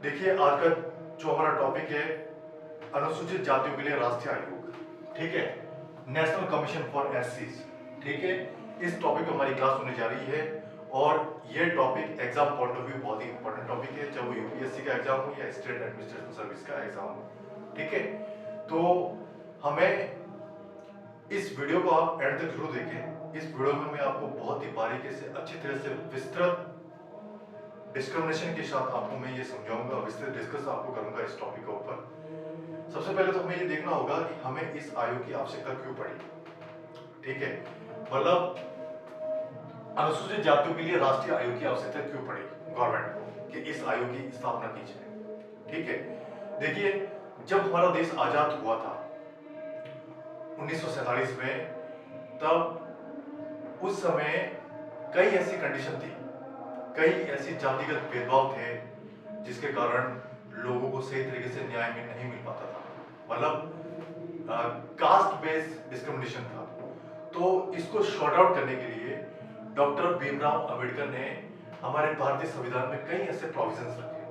देखिए, आज का जो हमारा टॉपिक है अनुसूचित जातियों के लिए राष्ट्रीय आयोग, ठीक है, नेशनल कमीशन फॉर एससीज, ठीक है। इस टॉपिक पे हमारी क्लास होने जा रही है और ये topic exam point of view बहुत ही इंपॉर्टेंट टॉपिक है, चाहे वो यूपीएससी का एग्जाम हो या स्टेट एडमिनिस्ट्रेशन सर्विस का एग्जाम हो, ठीक है। तो हमें इस वीडियो को आप एंड तक जरूर देखें। इस वीडियो में मैं आपको बहुत ही बारीकी से अच्छी तरह से विस्तृत डिस्क्रिमिनेशन के साथ आपको मैं ये समझाऊंगा, विस्तृत डिस्कस आपको करूंगा इस टॉपिक के ऊपर। सबसे पहले तो हमें ये देखना होगा कि हमें इस आयोग की आवश्यकता क्यों पड़ी, ठीक है। मतलब अनुसूचित जातियों के लिए राष्ट्रीय आयोग की आवश्यकता क्यों पड़ी गवर्नमेंट को कि इस आयोग की स्थापना की जाए, ठीक है। देखिए, जब हमारा देश आजाद हुआ था 1947 में, तब उस समय कई ऐसी कंडीशन थी, कई ऐसी जातिगत भेदभाव थे जिसके कारण लोगों को सही तरीके से न्याय में नहीं मिल पाता था। मतलब कास्ट बेस्ड डिस्क्रिमिनेशन था। तो इसको शॉर्ट आउट करने के लिए डॉक्टर भीमराव अंबेडकर ने हमारे भारतीय संविधान में कई ऐसे प्रोविजंस रखे,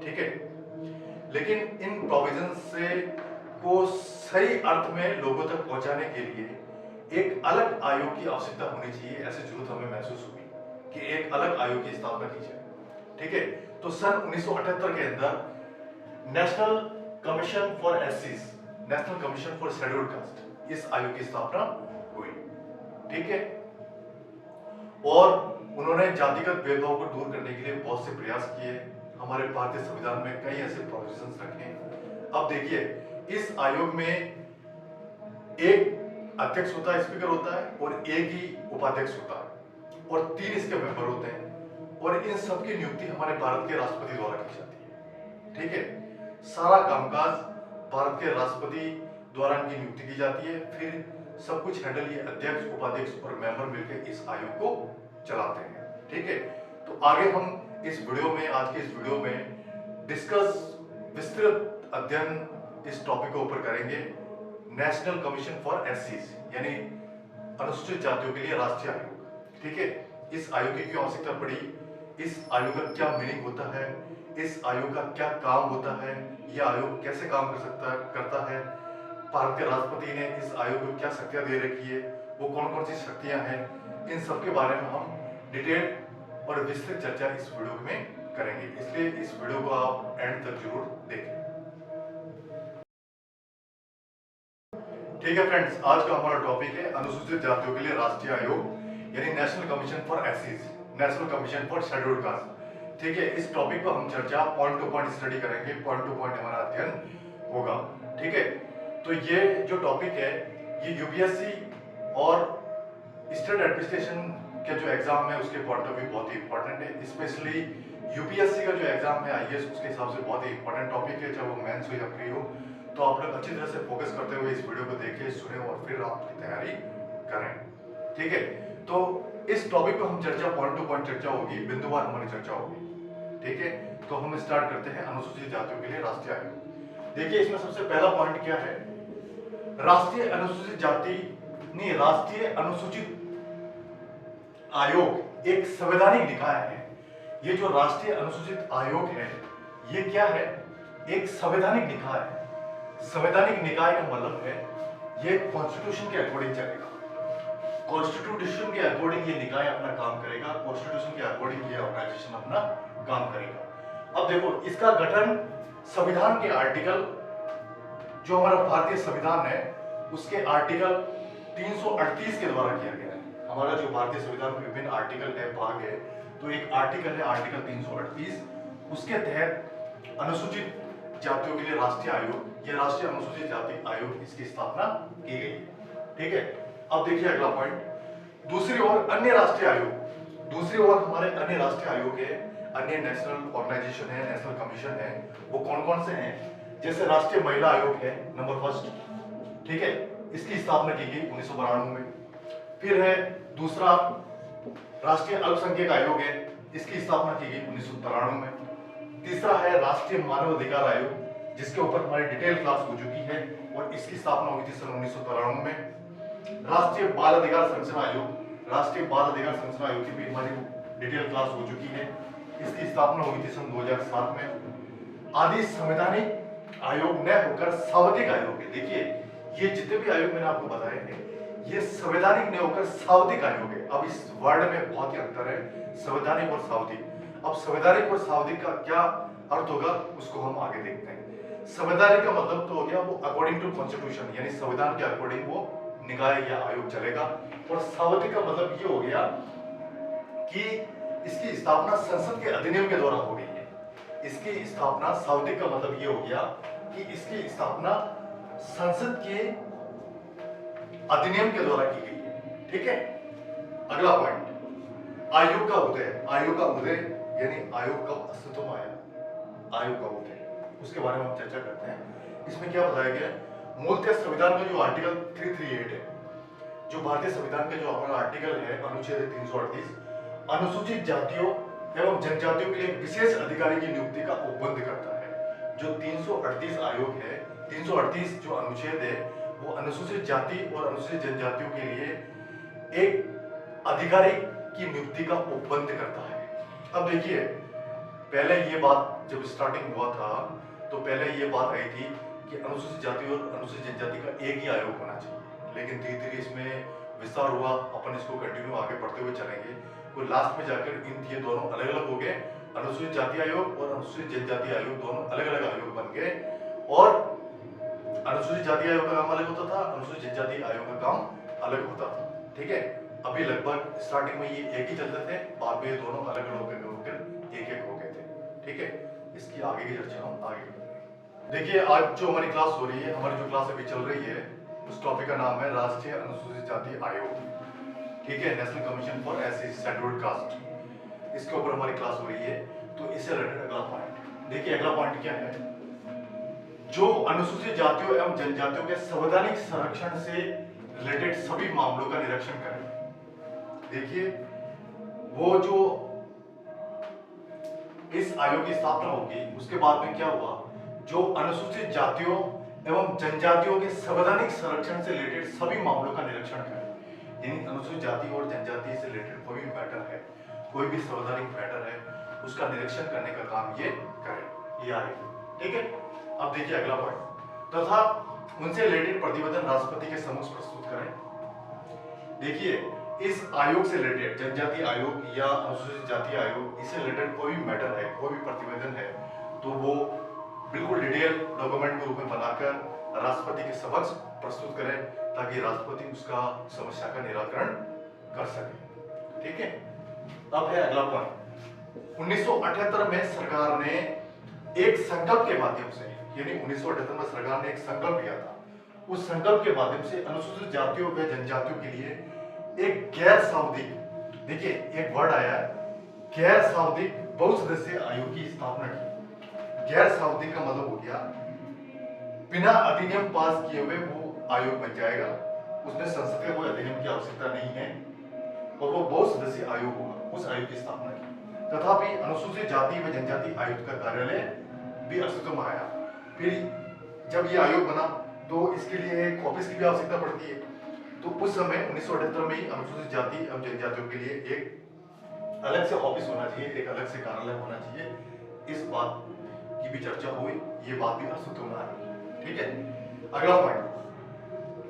ठीक है। लेकिन इन प्रोविजंस से को सही अर्थ में लोगों तक पहुंचाने के लिए एक अलग आयोग की आवश्यकता होनी चाहिए, ऐसी जरूरत हमें महसूस हुई कि एक अलग आयोग की स्थापना की जाए, ठीक है। तो सन 1978 के अंदर नेशनल कमीशन फॉर एससीज, national commission for scheduled caste, इस आयोग की स्थापना हुई, ठीक है। और उन्होंने जातिगत भेदभाव को दूर करने के लिए बहुत से प्रयास किए। हमारे भारतीय संविधान में कई ऐसे प्रोविजंस रखे। अब देखिए, इस आयोग में एक अध्यक्ष होता है, स्पीकर होता है, और एक ही उपाध्यक्ष होता है, और 3 इसके मेंबर होते हैं, और इन सबकी नियुक्ति हमारे भारत के राष्ट्रपति द्वारा की जाती है, ठीक है। सारा कामकाज भारत के राष्ट्रपति द्वारा इनकी नियुक्ति की जाती है। फिर सब कुछ हैंडल ये अध्यक्ष, उपाध्यक्ष और मेंबर मिलकर इस आयोग को चलाते हैं, ठीक है। तो आगे हम इस वीडियो में, आज के इस वीडियो में विस्तृत अध्ययन इस टॉपिक के ऊपर करेंगे, नेशनल कमीशन फॉर एससीज, यानी अनुसूचित जातियों के लिए राष्ट्रीय आयोग, ठीक है। इस आयोग की क्यों आवश्यकता पड़ी, इस आयोग का क्या मीनिंग होता है, इस आयोग का क्या काम होता है, यह आयोग कैसे काम करता है, भारत के राष्ट्रपति ने इस आयोग को क्या शक्तियां दे रखी है, वो कौन कौन सी शक्तियां हैं, इन सब के बारे में हम डिटेल और विस्तृत चर्चा इस वीडियो में करेंगे। इसलिए इस वीडियो को आप एंड तक जरूर देखें, ठीक है फ्रेंड्स। आज का हमारा टॉपिक है अनुसूचित जातियों के लिए राष्ट्रीय आयोग, यानी नेशनल कमीशन फॉर एससीज, national commission for scheduled caste, ठीक है। इस टॉपिक पर हम चर्चा पॉइंट टू पॉइंट स्टडी करेंगे, पॉइंट टू पॉइंट हमारा अध्ययन होगा, ठीक है। तो ये जो टॉपिक है ये यूपीएससी और स्टेट एडमिनिस्ट्रेशन के जो एग्जाम है उसके पॉइंट ऑफ व्यू बहुत ही इंपॉर्टेंट है। स्पेशली यूपीएससी का जो एग्जाम है आईएएस, उसके हिसाब से बहुत ही इंपॉर्टेंट टॉपिक है, चाहे वो मेंस हो या प्री हो। तो आप लोग अच्छी तरह से फोकस करते हुए इस वीडियो को देखें, सुने और फिर आपकी तैयारी करें, ठीक है। तो इस टॉपिक पर हम चर्चा पॉइंट टू पॉइंट चर्चा होगी, बिंदुवार हमारी चर्चा होगी, ठीक है। तो हम स्टार्ट करते हैं अनुसूचित जातियों के लिए राष्ट्रीय आयोग। देखिए, इसमें सबसे पहला पॉइंट क्या है, राष्ट्रीय अनुसूचित जाति नहीं, राष्ट्रीय अनुसूचित आयोग एक संवैधानिक निकाय है। ये जो राष्ट्रीय अनुसूचित आयोग है ये क्या है, एक संवैधानिक निकाय है। संवैधानिक निकाय का मतलब है ये कॉन्स्टिट्यूशन के अकॉर्डिंग चलेगा, कॉन्स्टिट्यूशन के अकॉर्डिंग ये निकाय अपना काम करेगा, कॉन्स्टिट्यूशन के अकॉर्डिंग ये ऑर्गेनाइजेशन अपना काम करेगा। अब देखो, इसका गठन संविधान के आर्टिकल, जो हमारा भारतीय संविधान है उसके आर्टिकल 338 के द्वारा किया गया है। हमारा जो भारतीय संविधान में विभिन्न आर्टिकल है, भाग है, तो एक आर्टिकल है आर्टिकल 338, उसके तहत अनुसूचित जातियों के लिए राष्ट्रीय आयोग, ये राष्ट्रीय अनुसूचित जाति आयोग, इसकी स्थापना की गई है, ठीक है। अब देखिए अगला पॉइंट, दूसरी ओर अन्य राष्ट्रीय आयोग, दूसरी ओर हमारे अन्य राष्ट्रीय आयोग है, अन्य नेशनल ऑर्गेनाइजेशन है, नेशनल कमीशन है, वो कौन कौन से हैं, जैसे राष्ट्रीय महिला आयोग है नंबर 1, ठीक है, इसकी स्थापना की गई 1992 में। फिर है दूसरा राष्ट्रीय अल्पसंख्यक आयोग है, इसकी स्थापना की गई 1993 में। तीसरा है राष्ट्रीय मानव अधिकार आयोग, जिसके ऊपर हमारी डिटेल क्लास हो चुकी है और इसकी स्थापना हुई थी सन 1993 में। राष्ट्रीय बाल अधिकार संरक्षण आयोग, राष्ट्रीय बाल अधिकार संरक्षण आयोग की भी हमारी डिटेल क्लास हो चुकी है, इसकी स्थापना हुई थी सन 2007 में। आदि संवैधानिक आयोग न होकर सावधिक आयोग है। देखिए ये जितने भी आयोग मैंने आपको बताए हैं ये संवैधानिक न होकर सावधिक आयोग है। अब इस वर्ड में बहुत ही अंतर है, संवैधानिक और सावधिक। अब संवैधानिक और सावधिक का क्या अर्थ होगा उसको हम आगे देखते हैं। संवैधानिक का मतलब तो हो गया वो अकॉर्डिंग टू कॉन्स्टिट्यूशन, यानी संविधान के अकॉर्डिंग वो निकाय या आयोग चलेगा। और सावधिक का मतलब ये हो गया कि इसकी स्थापना संसद के अधिनियम के द्वारा हो गई है। इसकी स्थापना, सावधिक का मतलब ये हो गया कि इसकी स्थापना संसद के अधिनियम के द्वारा की गई है। ठीक है, अगला पॉइंट, आयोग का उदय। आयोग का उदय यानी आयोग कब अस्तित्व में आया, आयोग का उदय, उसके बारे में हम चर्चा करते हैं। इसमें क्या बताया गया, मूलतः संविधान का जो आर्टिकल 338 है, जो भारतीय संविधान का जो हमारा आर्टिकल है, अनुच्छेद 338, अनुसूचित जातियों एवं जनजातियों के लिए विशेष अधिकारी की नियुक्ति का उपबंध करता है। जो 338 आयोग है, 338 जो अनुच्छेद है वो अनुसूचित जाति और अनुसूचित जनजातियों के लिए एक अधिकारी की नियुक्ति का उपबंध करता है। अब देखिए पहले ये बात जब स्टार्टिंग हुआ था तो पहले ये बात आई थी कि अनुसूचित जाति और अनुसूचित जनजाति का एक ही आयोग होना चाहिए, लेकिन धीरे धीरे इसमें विस्तार हुआ। अपन इसको कंटिन्यू आगे बढ़ते हुए चलेंगे तो लास्ट में जाकर ये दोनों अलग अलग हो गए। अनुसूचित जाति आयोग और अनुसूचित जनजाति आयोग दोनों अलग अलग आयोग बन गए और अनुसूचित जाति आयोग का काम अलग होता था, अनुसूचित जनजाति आयोग का काम अलग होता था। ठीक है, अभी लगभग स्टार्टिंग में ये एक ही चलते थे, बाद में ये दोनों अलग अलग होकर एक एक हो गए थे। ठीक है, इसकी आगे की चर्चा हम आगे करेंगे। देखिए आज जो हमारी क्लास हो रही है, हमारी जो क्लास अभी चल रही है उस टॉपिक का नाम है राष्ट्रीय अनुसूचित जाति आयोग। ठीक है, national commission for SC scheduled caste, इसके ऊपर हमारी क्लास हो रही है। तो इससे रिलेटेड अगला पॉइंट देखिए, अगला पॉइंट क्या है, जो अनुसूचित जातियों एवं जनजातियों के संवैधानिक संरक्षण से रिलेटेड सभी मामलों का निरीक्षण करें। देखिए वो जो इस आयोग की स्थापना होगी उसके बाद में क्या हुआ, जो अनुसूचित जातियों एवं जनजातियों के संवैधानिक संरक्षण से रिलेटेड सभी मामलों का निरीक्षण करें। यानी अनुसूचित जाति और जनजाति से रिलेटेड कोई भी मैटर है, कोई भी संवैधानिक मैटर है, उसका निरीक्षण करने का काम ये करे, ये आयोग। ठीक है, अब देखिए अगला पॉइंट, तथा उनसे रिलेटेड प्रतिवेदन राष्ट्रपति के समक्ष प्रस्तुत करें। देखिए इस आयोग से रिलेटेड, जनजाति आयोग या अनुसूचित जाति आयोग, इससे रिलेटेड कोई भी मैटर है, कोई भी प्रतिवेदन है, तो वो बिल्कुल डिटेल डॉक्यूमेंट के रूप में बनाकर राष्ट्रपति के समक्ष प्रस्तुत करें ताकि राष्ट्रपति उसका समस्या का निराकरण कर सके। ठीक है, अब है अगला पॉइंट, 1978 में सरकार ने एक संकल्प के माध्यम से, यानी 1978 में सरकार ने एक संकल्प लिया था, उस संकल्प के माध्यम से अनुसूचित जातियों व जनजातियों के लिए एक गैर सावधिक, देखिए एक वर्ड आया है, गैर सावधिक बहुसदस्यीय आयोग की स्थापना की। गैर सावधिक का मतलब हो गया बिना अधिनियम पास किए हुए वो आयोग बन जाएगा, उसमें संसद के कोई अधिनियम की आवश्यकता नहीं है और वो बहुसदस्यीय आयोग होगा, उस आयोग की स्थापना की। तथापि अनुसूचित जाति व जनजाति आयुक्त का कार्यालय भी अस्तित्व में आया। फिर जब ये आयोग बना तो इसके लिए एक ऑफिस की भी आवश्यकता पड़ती है, तो उस समय 1978 में ही अनुसूचित जाति एवं जनजातियों के लिए एक अलग से ऑफिस होना चाहिए, एक अलग से कार्यालय होना चाहिए। इस बात की भी चर्चा हुई, ये बात भी अस्तित्व में आ रही है। ठीक है, अगला पॉइंट,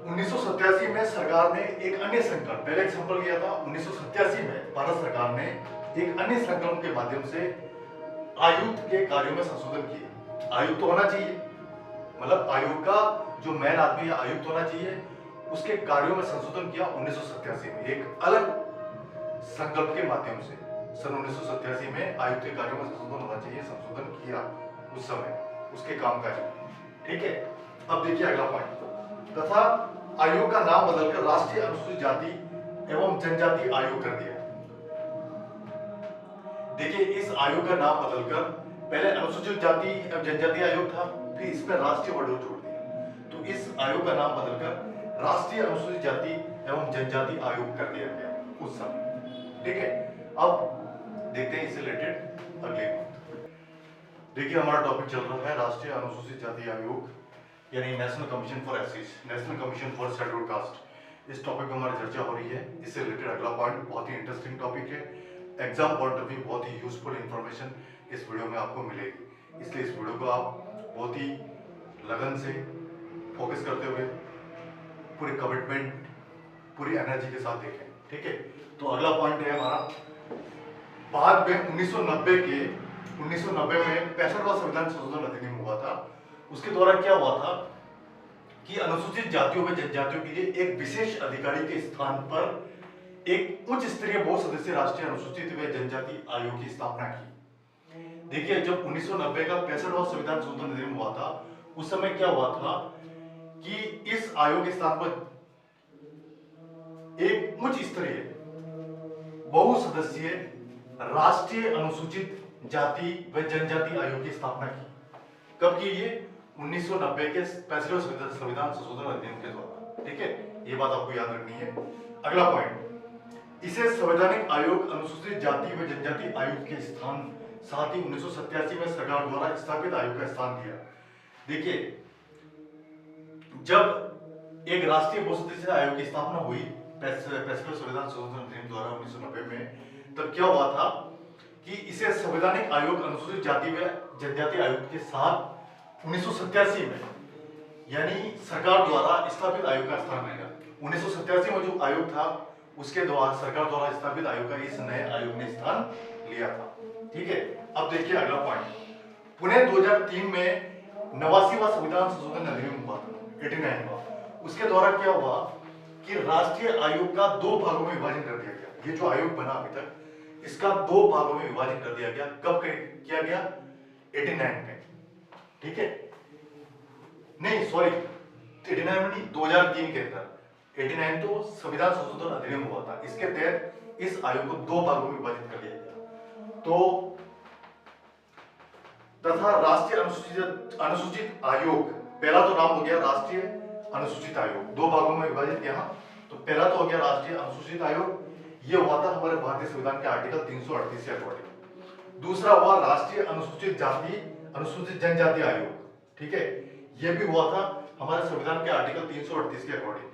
1987 में सरकार ने एक अन्य संकल्प, पहले एग्जाम्पल किया था, 1987 में भारत सरकार ने एक अन्य संकल्प के माध्यम से आयुक्त के कार्यों में संशोधन किए। आयुक्त होना चाहिए, मतलब आयोग का जो मेन आदमी है आयुक्त होना चाहिए, उसके कार्यों में संशोधन किया 1987 में एक अलग संकल्प के माध्यम से। सन 1987 में आयुक्त के कार्यों में संशोधन होना चाहिए, संशोधन किया उस समय उसके कामकाज में। ठीक है, अब देखिए अगला पॉइंट, तथा आयोग का नाम बदलकर राष्ट्रीय अनुसूचित जाति एवं जनजाति आयोग कर दिया। देखिए इस आयोग का नाम बदलकर पहले अनुसूचित जाति एवं जनजाति आयोग था, फिर इसमें राष्ट्रीय वर्ड जोड़ दिया, तो इस आयोग का नाम बदलकर राष्ट्रीय अनुसूचित जाति एवं जनजाति आयोग कर दिया गया उस समय। ठीक है, अब देखते हैं इससे रिलेटेड अगले बात। देखिए हमारा टॉपिक चल रहा है राष्ट्रीय अनुसूचित जाति आयोग, यानी national commission for SC, national commission for scheduled caste. इस टॉपिक पर हमारी चर्चा हो रही है। इससे रिलेटेड अगला पॉइंट बहुत ही इंटरेस्टिंग टॉपिक है, एग्जाम पॉइंट ऑफ व्यू बहुत ही यूजफुल इंफॉर्मेशन इस वीडियो में आपको मिलेगी। इसलिए इस वीडियो को आप बहुत ही लगन से फोकस करते हुए पूरी कमिटमेंट पूरी एनर्जी के साथ देखें, ठीक है। तो अगला पॉइंट है हमारा, बाद में 1990 में 65वां संविधान संशोधन अधिनियम हुआ था। उसके द्वारा क्या हुआ था कि अनुसूचित जातियों व जनजातियों के लिए एक विशेष अधिकारी के स्थान पर एक उच्च स्तरीय बहुसदस्यीय राष्ट्रीय अनुसूचित व जनजाति आयोग की स्थापना की। देखिए, जब 1990 का 65वां संविधान संशोधन अधिनियम हुआ था, उस समय क्या हुआ था कि इस आयोग के स्थान पर एक उच्च स्तरीय बहुसदस्यीय राष्ट्रीय अनुसूचित जाति व जनजाति आयोग की स्थापना की। कब की? ये 1990 के 65वें संविधान संशोधन अधिनियम के द्वारा, ठीक है। ये बात आपको याद रखनी है। अगला पॉइंट, इसे संवैधानिक आयोग अनुसूचित जाति व जनजाति आयोग के स्थान साथ ही 1987 में सरकार द्वारा स्थापित आयोग का स्थान दिया। देखिए, जब एक राष्ट्रीय बहुसदस्यीय आयोग की स्थापना हुई 65वें संविधान संशोधन अधिनियम द्वारा 1990 में, तब क्या हुआ था कि इसे संवैधानिक आयोग अनुसूचित जाति व जनजाति आयोग के साथ 1987 में, यानी सरकार द्वारा स्थापित आयोग का स्थान आएगा। 1987 में जो आयोग था, उसके द्वारा सरकार द्वारा स्थापित आयोग का इस नए आयोग ने स्थान लिया था, ठीक है। अब देखिए अगला पॉइंट, पुणे 2003 में 89वां संविधान संशोधन अधिनियम हुआ था, 89 हुआ। उसके द्वारा क्या हुआ कि राष्ट्रीय आयोग का 2 भागों में विभाजन कर दिया गया। ये जो आयोग बना अभी तक, इसका 2 भागों में विभाजन कर दिया गया। कब किया गया? 89 में, ठीक है। नहीं सॉरी, 89 में नहीं, 2003 के अंदर। 89 तो संविधान संशोधन अधिनियम हुआ था, इसके तहत इस आयोग को 2 भागों में विभाजित कर दिया गया। तो तथा राष्ट्रीय अनुसूचित आयोग, पहला तो नाम हो गया राष्ट्रीय अनुसूचित आयोग, 2 भागों में विभाजित। यहाँ तो पहला तो हो गया राष्ट्रीय अनुसूचित आयोग, ये हुआ था हमारे भारतीय संविधान के आर्टिकल 338 के अकॉर्डिंग। दूसरा हुआ राष्ट्रीय अनुसूचित जाति अनुसूचित जनजाति आयोग, ठीक है। ये भी हुआ था हमारे संविधान के आर्टिकल 338 के अकॉर्डिंग।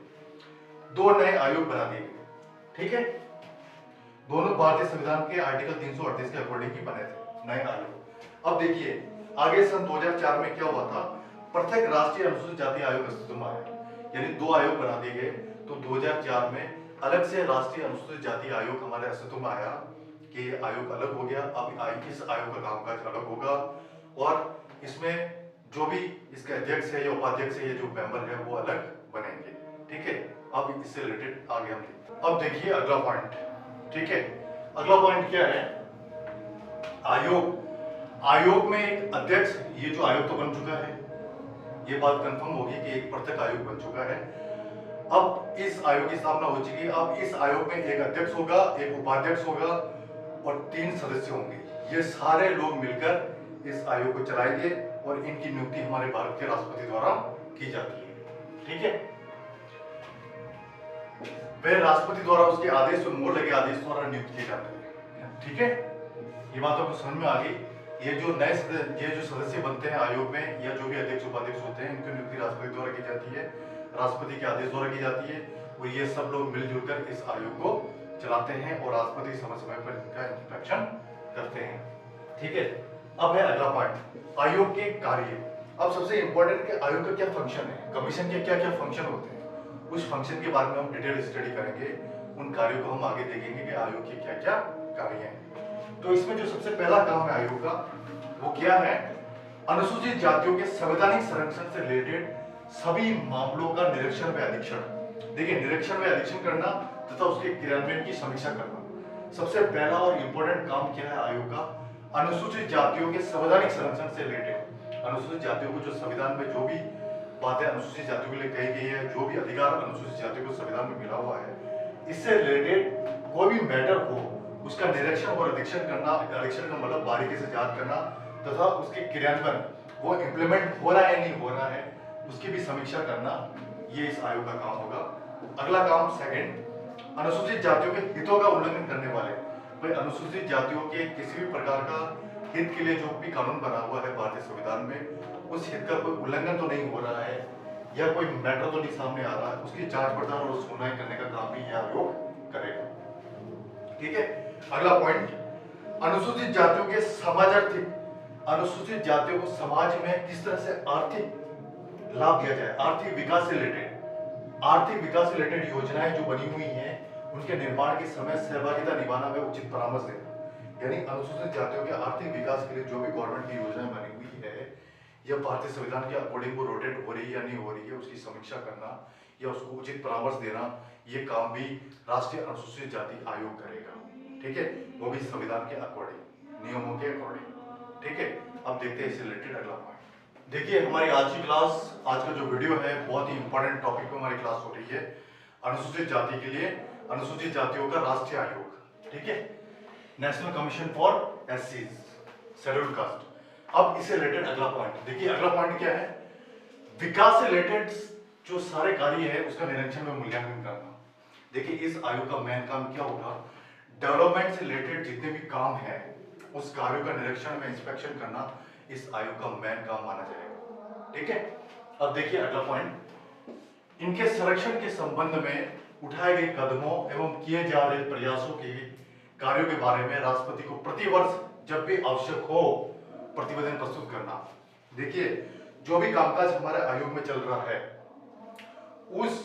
2 नए आयोग बना दिए गए, ठीक है। दोनों भारतीय संविधान के आर्टिकल 338 के अकॉर्डिंग ही बने थे नए आयोग। अब देखिए आगे सन 2004 में क्या हुआ था, प्रत्येक राष्ट्रीय अनुसूचित जाति आयोग अस्तित्व में आया, यानी 2 आयोग बना दिए गए। तो 2004 में अलग से राष्ट्रीय अनुसूचित जाति आयोग हमारे अस्तित्व में आया कि आयोग अलग हो गया। अब इस आयोग का कामकाज अलग होगा और इसमें जो भी इसके अध्यक्ष है या उपाध्यक्ष है, जो मेंबर है, वो अलग बनेंगे, ठीक है। अब इससे रिलेटेड आगे हम देखते हैं। अब देखिए अगला पॉइंट, ठीक है। अगला पॉइंट क्या है? आयोग में एक अध्यक्ष, ये जो आयोग तो बन चुका है, ये बात कंफर्म होगी कि एक प्रत्येक आयोग बन चुका है। अब इस आयोग की स्थापना हो चुकी है। अब इस आयोग में एक अध्यक्ष होगा, एक उपाध्यक्ष होगा और 3 सदस्य होंगे। ये सारे लोग मिलकर इस आयोग को चलाएंगे और इनकी नियुक्ति हमारे भारत के राष्ट्रपति द्वारा की जाती है, ठीक है। वह राष्ट्रपति द्वारा उसके आदेश में मोहर लगे आदेश द्वारा नियुक्त किए जाते हैं, ठीक है। ये बात आपको समझ में आ गई। ये जो सदस्य बनते हैं आयोग में, या जो भी अध्यक्ष उपाध्यक्ष होते हैं, इनकी नियुक्ति राष्ट्रपति द्वारा की जाती है, राष्ट्रपति के आदेश द्वारा की जाती है। और ये सब लोग मिलजुल कर इस आयोग को चलाते हैं और राष्ट्रपति समय समय पर इनका इंस्पेक्शन करते हैं, ठीक है। अब है अगला पॉइंट, आयोग के कार्य। अब सबसे इंपॉर्टेंट कि आयोग का क्या फंक्शन है, कमीशन के क्या क्या फंक्शन होते हैं, उस फंक्शन के बारे में हम डिटेल स्टडी करेंगे। उन कार्यों को हम आगे देखेंगे कि आयोग के क्या क्या कार्य हैं। तो इसमें जो सबसे पहला काम है आयोग का, वो क्या है? अनुसूचित जातियों के संवैधानिक संरक्षण से रिलेटेड सभी मामलों का निरीक्षण व अधीक्षण। देखिए, निरीक्षण व अधीक्षण करना तथा उसके क्रियान्वयन की समीक्षा करना। सबसे पहला और इंपॉर्टेंट काम क्या है आयोग का? अनुसूचित जातियों के संवैधानिक संरक्षण से रिलेटेड, अनुसूचित जातियों को जो संविधान में जो भी बातें अनुसूचित जातियों के लिए कही गई है, जो भी अधिकार अनुसूचित जातियों को संविधान में मिला हुआ है, इससे रिलेटेड कोई भी मैटर हो, उसका निरीक्षण और अधीक्षण करना। अधीक्षण का मतलब बारीकी से जांच करना तथा उसके क्रियान्वयन, वो इम्प्लीमेंट हो रहा है नहीं हो रहा है, उसकी भी समीक्षा करना, ये इस आयोग का काम होगा। अगला काम सेकंड, अनुसूचित जातियों के हितों का उल्लंघन करने वाले, भाई अनुसूचित जातियों के किसी भी प्रकार का हित के लिए जो भी कानून बना हुआ है भारतीय संविधान में, उस हित का कोई उल्लंघन तो नहीं हो रहा है या कोई मैटर तो नहीं सामने आ रहा है, उसकी जांच पड़ताल और सुनवाई करने का काम भी यह आयोग करेगा, ठीक है। अगला पॉइंट, अनुसूचित जातियों के समाजार्थिक अनुसूचित जातियों को समाज में किस तरह से आर्थिक लाभ दिया जाए, आर्थिक विकास से रिलेटेड योजनाएं जो बनी हुई हैं उनके निर्माण के समय सहभागिता निभाना व उचित परामर्श देना। यानी अनुसूचित जातियों के आर्थिक विकास के लिए जो भी गवर्नमेंट की योजनाएं बनी हुई है या भारतीय संविधान के अकॉर्डिंग वो रोटेट हो रही है या नहीं हो रही है, उसकी समीक्षा करना या उसको उचित परामर्श देना, ये काम भी राष्ट्रीय अनुसूचित जाति आयोग करेगा। ठीक है, वो भी संविधान के अकॉर्डिंग, नियमों के अकॉर्डिंग। ठीक है, अब देखते हैं इससे रिलेटेड अगला पॉइंट। देखिए हमारी आज की क्लास, आज का जो वीडियो है बहुत ही इंपॉर्टेंट टॉपिक पे हमारी क्लास हो रही है, अनुसूचित जाति के लिए अनुसूचित जातियों का राष्ट्रीय आयोग। ठीक है, national commission for SC scheduled caste. अब इससे रिलेटेड अगला पॉइंट देखिए, अगला पॉइंट क्या है, विकास से रिलेटेड जो सारे कार्य है उसका निरीक्षण में मूल्यांकन करना। देखिए इस आयोग का मेन काम क्या होगा, डेवलपमेंट से रिलेटेड जितने भी काम है उस कार्यों का निरीक्षण में इंस्पेक्शन करना इस आयोग का मेन काम माना जाएगा। ठीक है, अब देखिए अगला पॉइंट, इनके संरक्षण के संबंध में उठाए गए कदमों एवं किए जा रहे प्रयासों के कार्यों के बारे में राष्ट्रपति को प्रतिवर्ष जब भी आवश्यक हो प्रतिवेदन प्रस्तुत करना। देखिए जो भी कामकाज हमारे आयोग में चल रहा है उस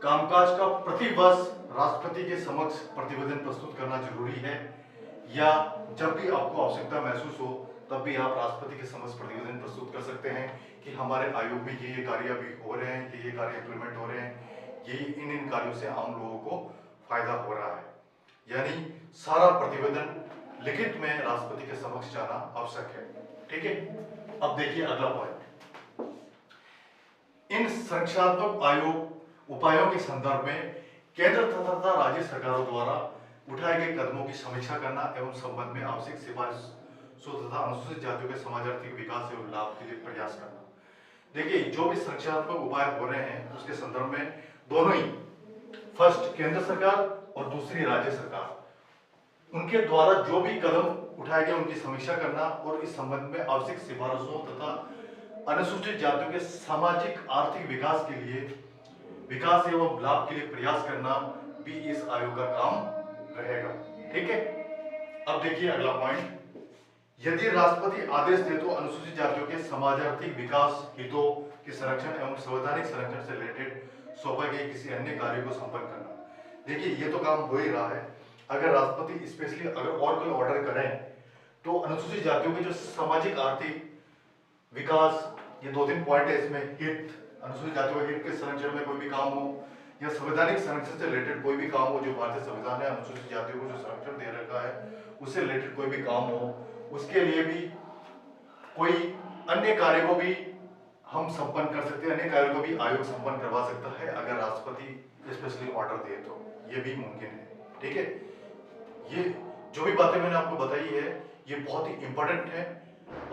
कामकाज का प्रतिवर्ष राष्ट्रपति के समक्ष प्रतिवेदन प्रस्तुत करना जरूरी है, या जब भी आपको आवश्यकता महसूस हो तब भी आप राष्ट्रपति के समक्ष प्रतिवेदन प्रस्तुत कर सकते हैं कि हमारे आयोग में ये कार्य अभी हो रहे हैं, ये कार्य इंप्लीमेंट हो रहे हैं, ये इन कार्यों से आम लोगों को फायदा हो रहा है। यानी सारा प्रतिवेदन लिखित में राष्ट्रपति के समक्ष जाना आवश्यक है। ठीक है, अब देखिए अगला पॉइंट, इन संरक्षणात्मक आयोग उपायों के संदर्भ में केंद्र तथा राज्य सरकारों द्वारा उठाए गए कदमों की समीक्षा करना एवं संबंध में आवश्यक सिफारिशों तथा अनुसूचित जातियों के समाज आर्थिक विकास एवं लाभ के लिए प्रयास करना। देखिए जो भी संरक्षणात्मक उपाय हो रहे हैं उसके संदर्भ में दोनों ही, फर्स्ट केंद्र सरकार और दूसरी राज्य सरकार, उनके द्वारा जो भी कदम उठाए गए उनकी समीक्षा करना और इस संबंध में आवश्यक सिफारिशों तथा अनुसूचित जातियों के सामाजिक आर्थिक विकास के लिए, विकास एवं लाभ के लिए प्रयास करना भी इस आयोग का काम रहेगा। ठीक है, अब देखिए अगला पॉइंट, यदि राष्ट्रपति आदेश दे तो अनुसूचित जातियों के समाज आर्थिक विकास हितों के संरक्षण एवं संवैधानिक संरक्षण से रिलेटेड सौंपे गए किसी अन्य कार्य को संपन्न करना। देखिए ये तो काम हो ही रहा है, अगर राष्ट्रपति स्पेशली अगर और कोई ऑर्डर करें तो अनुसूचित जातियों के जो सामाजिक आर्थिक विकास, ये दो तीन पॉइंट है इसमें, हित, अनुसूचित जातियों के हित के संरक्षण में कोई भी काम हो या संवैधानिक संरक्षण से रिलेटेड कोई भी काम हो, जो भारतीय संविधान ने अनुसूचित जातियों को जो संरक्षण दे रखा है उससे रिलेटेड कोई भी काम हो, उसके लिए भी कोई अन्य कार्य को भी हम संपन्न कर सकते हैं, अन्य कार्य को भी आयोग संपन्न करवा सकता है अगर राष्ट्रपति स्पेशली ऑर्डर दे तो, ये भी मुमकिन है। ठीक है, ये जो भी बातें मैंने आपको बताई है ये बहुत ही इंपॉर्टेंट है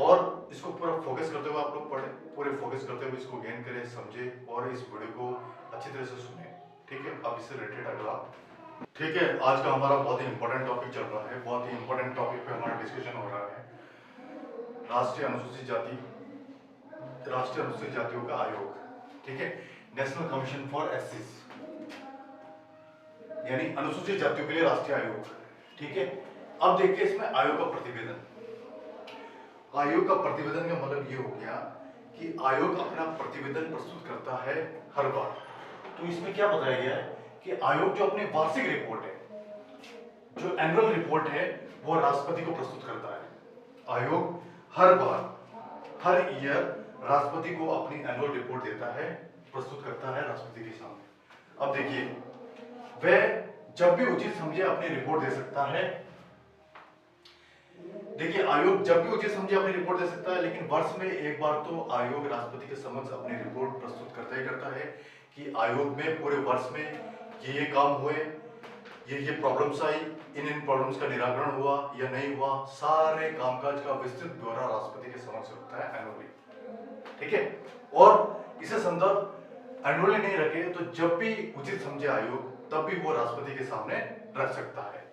और इसको पूरा फोकस करते हुए आप लोग पढ़े, पूरे फोकस करते हुए इसको गेन करें, समझे और इस वीडियो को अच्छी तरह से सुने। ठीक है, अब इससे रिलेटेड अगला, ठीक है, आज का हमारा बहुत ही इंपॉर्टेंट टॉपिक चल रहा है, बहुत ही इंपॉर्टेंट टॉपिक पे हमारा डिस्कशन हो रहा है, राष्ट्रीय अनुसूचित जातियों का आयोग। ठीक है, नेशनल कमीशन फॉर एससी, यानी अनुसूचित जातियों के लिए राष्ट्रीय आयोग। ठीक है, अब देखिए इसमें आयोग का प्रतिवेदन, आयोग का प्रतिवेदन का मतलब ये हो गया कि आयोग अपना प्रतिवेदन प्रस्तुत करता है हर बार। तो इसमें क्या बताया गया है कि आयोग जो अपनी वार्षिक रिपोर्ट है, जो एनुअल रिपोर्ट है, वो राष्ट्रपति को प्रस्तुत करता है। आयोग हर बार, हर ईयर राष्ट्रपति को अपनी एनुअल रिपोर्ट देता है, प्रस्तुत करता है राष्ट्रपति के सामने। अब देखिए वह जब भी उचित समझे अपनी रिपोर्ट दे सकता है। देखिए आयोग जब भी उचित समझे अपनी रिपोर्ट दे सकता है, लेकिन वर्ष में एक बार तो आयोग राष्ट्रपति के समक्ष अपनी रिपोर्ट प्रस्तुत करता ही करता है कि आयोग में पूरे वर्ष में ये काम हुए, ये प्रॉब्लम्स आई, इन प्रॉब्लम्स का निराकरण हुआ या नहीं हुआ, सारे कामकाज का विस्तृत ब्यौरा राष्ट्रपति के समक्ष रखता है एनुअली। ठीक है, और इसे संदर्भ एनुअली नहीं रखे तो जब भी उचित समझे आयोग तब भी वो राष्ट्रपति के सामने रख सकता है।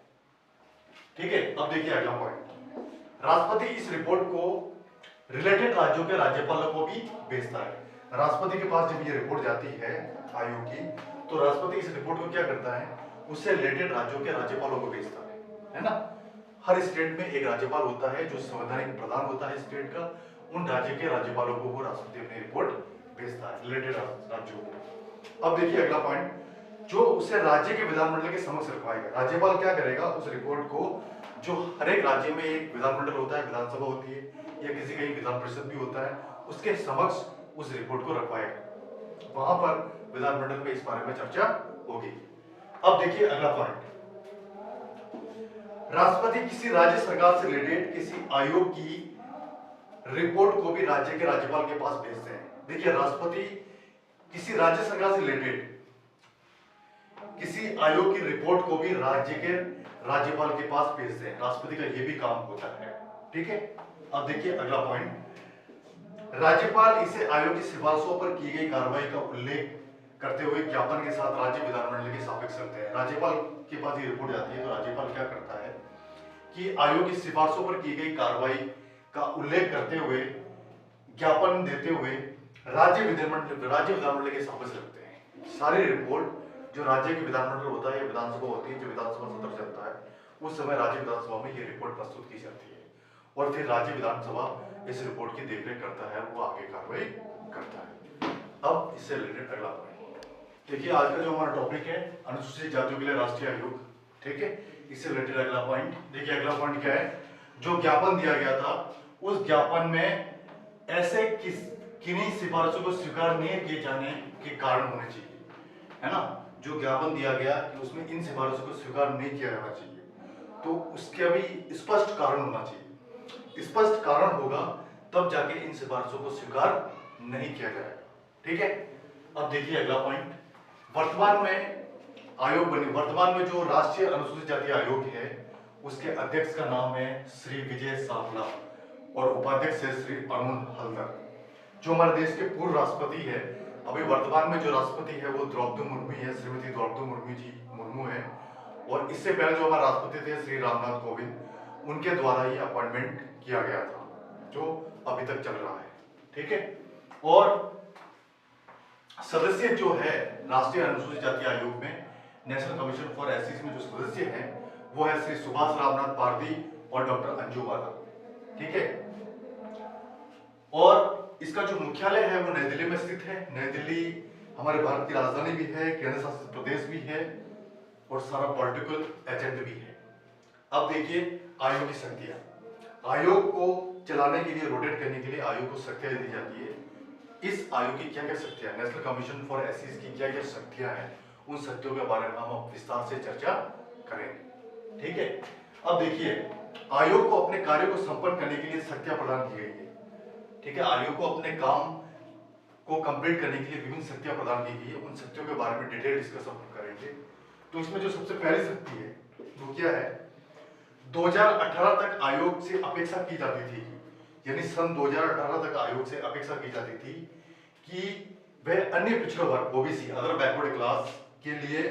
ठीक है, अब देखिए अगला पॉइंट, राष्ट्रपति इस रिपोर्ट को रिलेटेड राज्यों के राज्यपालों को भी भेजता है। राष्ट्रपति के पास जब ये रिपोर्ट जाती है आयोग की, तो राष्ट्रपति इस रिपोर्ट को क्या करता है, उससे रिलेटेड राज्यों के राज्यपालों को भेजता है ना। हर स्टेट में एक राज्यपाल होता है जो संवैधानिक प्रधान होता है स्टेट का। उन राज्य के राज्यपालों को वो राष्ट्रपति अपनी रिपोर्ट भेजता है रिलेटेड राज्यों को। अब देखिए अगला पॉइंट, जो उसे राज्य के विधानमंडल के समक्ष रखवाएगा। राज्यपाल क्या करेगा, उस रिपोर्ट को, जो हर एक राज्य में एक विधानमंडल होता है, विधानसभा होती है, या किसी कहीं विधान परिषद भी होता है, उसके समक्ष उस रिपोर्ट को रखवाएगा। वहां पर विधानमंडल में इस बारे में चर्चा होगी। अब देखिए अगला पॉइंट, राष्ट्रपति किसी राज्य सरकार से रिलेटेड किसी आयोग की रिपोर्ट को भी राज्य के राज्यपाल के पास भेजते हैं। देखिए राष्ट्रपति किसी राज्य सरकार से रिलेटेड किसी आयोग की रिपोर्ट को भी राज्य के राज्यपाल के पास भेजते हैं। राष्ट्रपति का यह भी काम होता है, ठीक है। अब देखिए अगला पॉइंट, राज्यपाल इसे आयोग की सिफारिशों पर की गई कार्रवाई का उल्लेख करते हुए ज्ञापन के साथ राज्य विधानमंडल के सापेक्ष करते हैं। राज्यपाल के पास ये रिपोर्ट जाती है तो राज्यपाल क्या करता है कि आयोग की सिफारिशों पर की गई कार्रवाई का उल्लेख करते हुए ज्ञापन देते हुए राज्य विधानमंडल के सापेक्ष रखते हैं। सारी रिपोर्ट जो राज्य के विधानमंडल होता है या विधानसभा होती है, जो विधानसभा सत्र चलता है, उस समय राज्य विधानसभा में ये रिपोर्ट प्रस्तुत की जाती है और फिर राज्य विधानसभा इस रिपोर्ट की देखरेख करता है, वो आगे कार्रवाई करता है। अब इससे रिलेटेड अगला पॉइंट देखिए, आज का जो हमारा टॉपिक है अनुसूचित जातियों के लिए राष्ट्रीय आयोग, ठीक है। इससे रिलेटेड अगला पॉइंट देखिए, अगला पॉइंट क्या है, जो ज्ञापन दिया गया था उस ज्ञापन में ऐसे किन्हीं सिफारिशों को स्वीकार नहीं किए जाने के कारण होने चाहिए, है ना। जो ज्ञापन दिया गया कि उसमें इन सिफारिशों को स्वीकार नहीं किया जाना चाहिए, तो उसका भी स्पष्ट कारण होना चाहिए। स्पष्ट कारण होगा तब जाके इन सिफारिशों को स्वीकार नहीं किया जाएगा, ठीक है। अब देखिए अगला पॉइंट, वर्तमान में जो राष्ट्रीय अनुसूचित जाति आयोग है उसके अध्यक्ष का नाम है श्री विजय सावला और उपाध्यक्ष है श्री अरुण हल्दर। जो हमारे देश के पूर्व राष्ट्रपति है, अभी वर्तमान में जो राष्ट्रपति है वो द्रौपदी मुर्मू है, श्रीमती द्रौपदी मुर्मू है। और इससे पहले जो हमारे राष्ट्रपति थे श्री रामनाथ कोविंद, उनके द्वारा ही अपॉइंटमेंट किया गया था, जो अभी तक चल रहा है, ठीक है। और सदस्य जो है राष्ट्रीय अनुसूचित जाति आयोग में, नेशनल कमीशन फॉर एससीज में जो सदस्य हैं वो है श्री सुभाष रामनाथ पारदी और डॉक्टर अंजू बाला, ठीक है। और इसका जो मुख्यालय है वो नई दिल्ली में स्थित है। नई दिल्ली हमारे भारत की राजधानी भी है, केंद्र शासित प्रदेश भी है और सारा पॉलिटिकल एजेंट भी है। अब देखिए आयोग की शक्तियां, आयोग को चलाने के लिए, रोटेट करने के लिए आयोग को शक्तियां दी जाती है। इस आयोग की क्या क्या शक्तियां, नेशनल कमीशन फॉर एससीज की क्या क्या शक्तियां हैं, उन शक्तियों के बारे में हम विस्तार से चर्चा करेंगे, ठीक है। अब देखिए आयोग को अपने कार्य को संपन्न करने के लिए शक्तियां प्रदान की गई है, ठीक है। आयोग को अपने काम को कंप्लीट करने के लिए विभिन्न शक्तियां प्रदान की गई है। उन शक्तियों के बारे में डिटेल डिस्कस हम करेंगे। तो इसमें जो सबसे पहली शक्ति है वो क्या है, 2018 तक आयोग से अपेक्षा की जाती थी, यानी सन 2018 तक आयोग से अपेक्षा की जाती थी कि वह अन्य पिछड़ा वर्ग ओबीसी अदर बैकवर्ड क्लास के लिए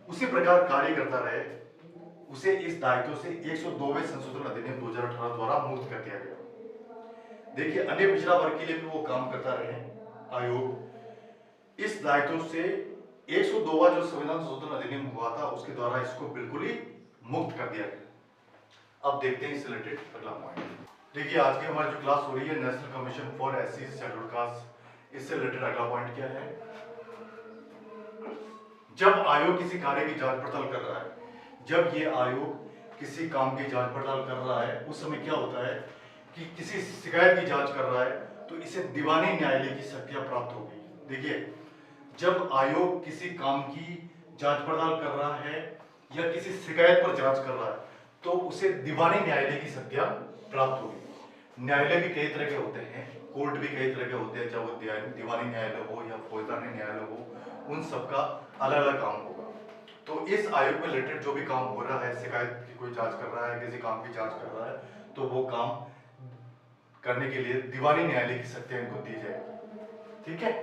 उसी प्रकार कार्य करता रहे। उसे इस दायित्व से 102वें संशोधन अधिनियम 2018 द्वारा मुक्त कर दिया गया। देखिए अन्य पिछड़ा वर्ग के लिए भी वो काम करता रहे आयोग। इस दायित्व से 102वां जो संविधान संशोधन अधिनियम हुआ था उसके द्वारा इसको बिल्कुल ही मुक्त कर दिया गया। अब देखते हैं इससे रिलेटेड अगला पॉइंट। देखिए आज की हमारी जो क्लास हो रही है national commission for SC scheduled caste, इससे रिलेटेड अगला पॉइंट क्या है, जब आयोग किसी कार्य की जांच पड़ताल कर रहा है, जब ये आयोग किसी काम की जांच पड़ताल कर रहा है उस समय क्या होता है कि किसी शिकायत की जांच कर रहा है तो इसे दीवानी न्यायालय की शक्तियां प्राप्त हो गई। देखिए जब आयोग किसी काम की जांच पड़ताल कर रहा है या किसी शिकायत पर जांच कर रहा है तो उसे दीवानी न्यायालय की शक्तियां प्राप्त होगी। न्यायालय भी कई तरह के होते हैं, कोर्ट भी कई तरह के होते हैं, चाहे वो दीवानी न्यायालय हो या फौजदारी न्यायालय हो, उन सबका अलग अलग काम होगा। तो इस आयोग में रिलेटेड जो भी काम हो रहा है, शिकायत की कोई जांच कर रहा है, किसी काम की जांच कर रहा है, तो वो काम करने के लिए दीवानी न्यायालय की शक्तियां इनको दी जाएगी, ठीक है।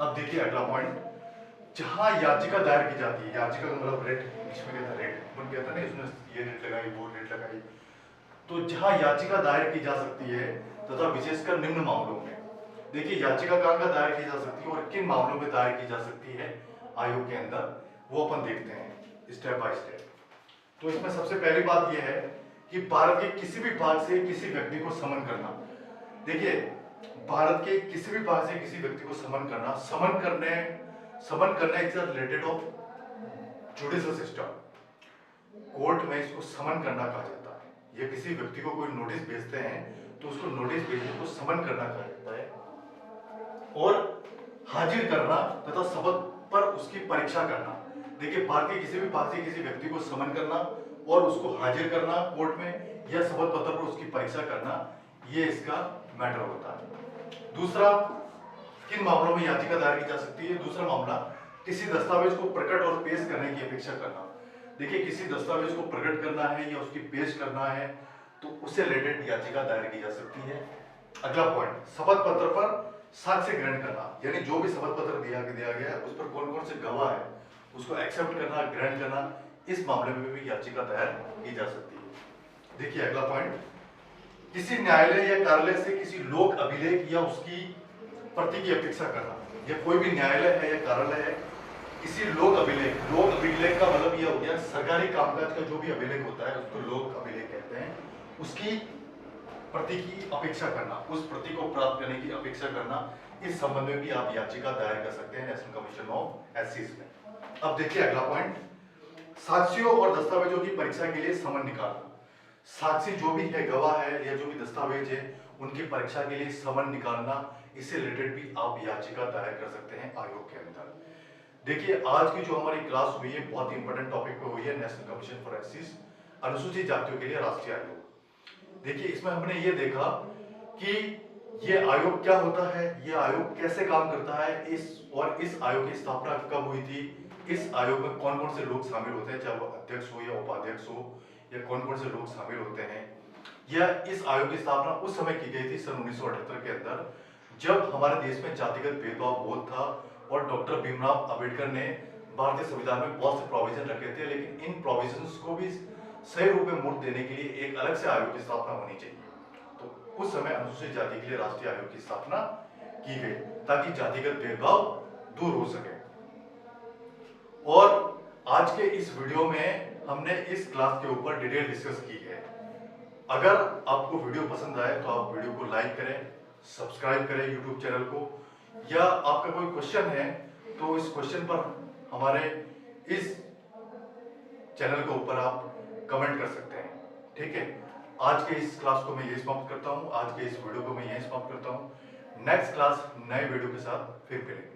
अब देखिए अगला पॉइंट, जहां याचिका दायर की जाती है, याचिका का मतलब रेट, इसमें कहता रेट बन गया था ना, इसमें ये रेट लगाई वो रेट लगाई, तो जहां याचिका दायर की जा सकती है तथा विशेषकर निम्न मामलों में, देखिए याचिका कहां का दायर की जा सकती है और किन मामलों में दायर की जा सकती है आयोग के अंदर, वो अपन देखते हैं स्टेप बाय स्टेप। तो इसमें सबसे पहली बात यह है कि भारत के किसी भी भाग से किसी व्यक्ति को समन करना। देखिए, भारत के किसी भी भाग से किसी व्यक्ति को समन करने is related of judicial system. Court में इसको समन करना कहा जाता है। या किसी व्यक्ति को कोई नोटिस भेजते हैं तो उसको नोटिस भेजने को समन करना कहा जाता है। और हाजिर करना तथा शपथ पर उसकी परीक्षा करना। देखिए, भारत के किसी भी भाग से किसी व्यक्ति को समन करना और उसको हाजिर करना कोर्ट में या शपथ पत्र पर उसकी परीक्षा करना, ये इसका मैटर होता है। दूसरा, किन मामलों में याचिका दायर की जा सकती है? दूसरा मामला, किसी दस्तावेज को प्रकट और पेश करने की अपेक्षा करना। देखिए, किसी दस्तावेज को प्रकट करना है या उसकी पेश करना है तो उससे रिलेटेड याचिका दायर की जा सकती है। अगला पॉइंट, शपथ पत्र पर साक्ष्य ग्रहण करना, यानी जो भी शपथ पत्र दिया गया है उस पर कौन कौन से गवाह है उसको एक्सेप्ट करना, ग्रहण करना, इस मामले में भी याचिका दायर की जा सकती है। देखिए अगला पॉइंट, किसी न्यायालय या कार्यालय से किसी लोक अभिलेख या उसकी प्रति की अपेक्षा करना। या कोई भी न्यायालय है या कार्यालय है, किसी लोक अभिलेख का मतलब यह हो गया सरकारी कामकाज का जो भी अभिलेख होता है उसको लोक अभिलेख कहते हैं, उसकी प्रति की अपेक्षा करना, उस प्रति को प्राप्त करने की अपेक्षा करना, इस संबंध में भी आप याचिका दायर कर सकते हैं नेशनल कमीशन ऑफ एससीज में। अब देखिए अगला पॉइंट, साक्ष्यों और दस्तावेजों की परीक्षा के लिए समन निकालना। साक्षी जो भी है, गवाह है या जो भी दस्तावेज है, उनकी परीक्षा के लिए समन निकालना, इससे रिलेटेड भी आप याचिका दायर कर सकते हैं आयोग के अंदर। देखिए, आज की जो हमारी क्लास हुई है बहुत ही इंपॉर्टेंट टॉपिक पे हुई है, नेशनल कमीशन फॉर एससीज, अनुसूचित जातियों के लिए राष्ट्रीय आयोग। देखिए, इसमें हमने ये देखा कि ये आयोग क्या होता है, ये आयोग कैसे काम करता है, इस आयोग की स्थापना कब हुई थी, इस आयोग में कौन कौन से लोग शामिल होते हैं, चाहे वो अध्यक्ष हो या उपाध्यक्ष हो, या कौन कौन से लोग शामिल होते हैं। या इस आयोग की स्थापना उस समय की गई थी सन 1978 के अंदर, जब हमारे देश में जातिगत भेदभाव बहुत था और डॉक्टर भीमराव अंबेडकर ने भारतीय संविधान में बहुत से प्रोविजन रखे थे, लेकिन इन प्रोविजंस को भी सही रूप में मूर्त देने के लिए एक अलग से आयोग की स्थापना होनी चाहिए। तो उस समय अनुसूचित जाति के लिए राष्ट्रीय आयोग की स्थापना की गई ताकि जातिगत भेदभाव दूर हो सके। और आज के इस वीडियो में हमने इस क्लास के ऊपर डिटेल डिस्कस की है। अगर आपको वीडियो पसंद आए तो आप वीडियो को लाइक करें, सब्सक्राइब करें यूट्यूब चैनल को, या आपका कोई क्वेश्चन है तो इस क्वेश्चन पर हमारे इस चैनल के ऊपर आप कमेंट कर सकते हैं। ठीक है, आज के इस क्लास को मैं यही समाप्त करता हूं, आज के इस वीडियो को मैं यही समाप्त करता हूं। नेक्स्ट क्लास नए वीडियो के साथ फिर मिलेंगे।